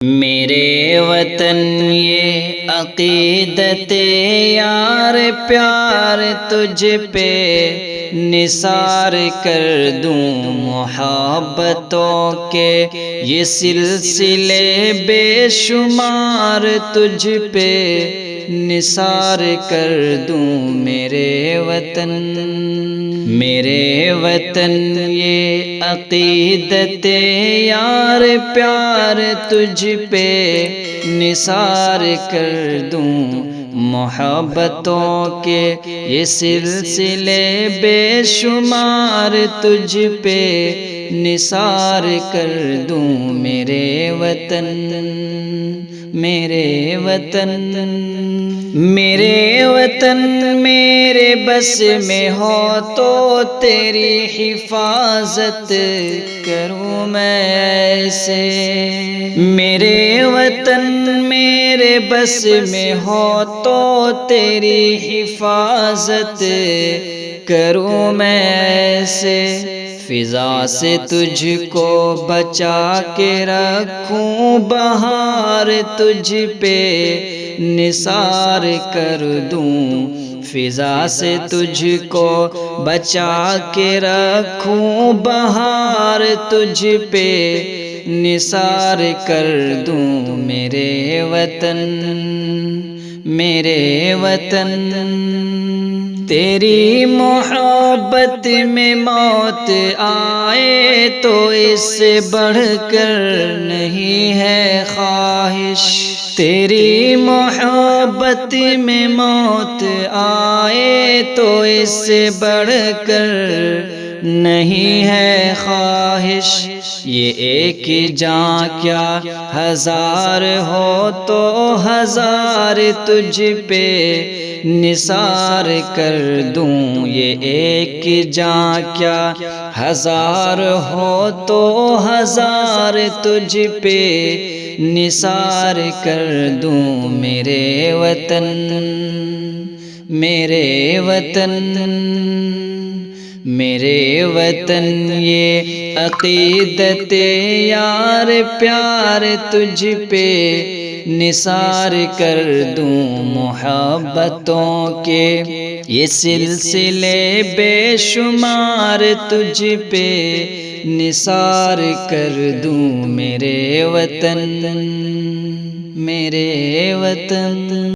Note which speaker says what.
Speaker 1: میرے وطن یہ عقیدت یار پیار تجھ پہ نثار کر دوں محبتوں کے یہ سلسلے بے شمار تجھ پہ نثار کر دوں میرے وطن یہ عقیدت یار پیار تجھ پہ نثار کر دوں محبتوں کے یہ سلسلے بے شمار تجھ پہ نثار کر دوں میرے وطن میرے بس میں ہو تو تیری حفاظت کروں میں ایسے میرے وطن میرے بس میں ہو تو تیری حفاظت کروں میں ایسے فضا سے تجھ کو بچا کے رکھوں بہار تجھ پہ نثار کر دوں فضا سے تجھ کو بچا کے رکھوں بہار تجھ پہ نثار کر دوں میرے وطن تیری محبت میں موت آئے تو اس سے بڑھ کر نہیں ہے خواہش تیری محبت میں موت آئے تو اس سے بڑھ کر نہیں ہے خواہش یہ ایک جاں کیا ہزار ہو تو ہزار تجھ پہ نثار کر دوں یہ ایک جاں کیا ہزار ہو تو ہزار تجھ پہ نثار کر دوں میرے وطن یہ عقیدت یار پیار تجھ پہ نثار کر دوں محبتوں کے یہ سلسلے بے شمار تجھ پہ نثار کر دوں میرے وطن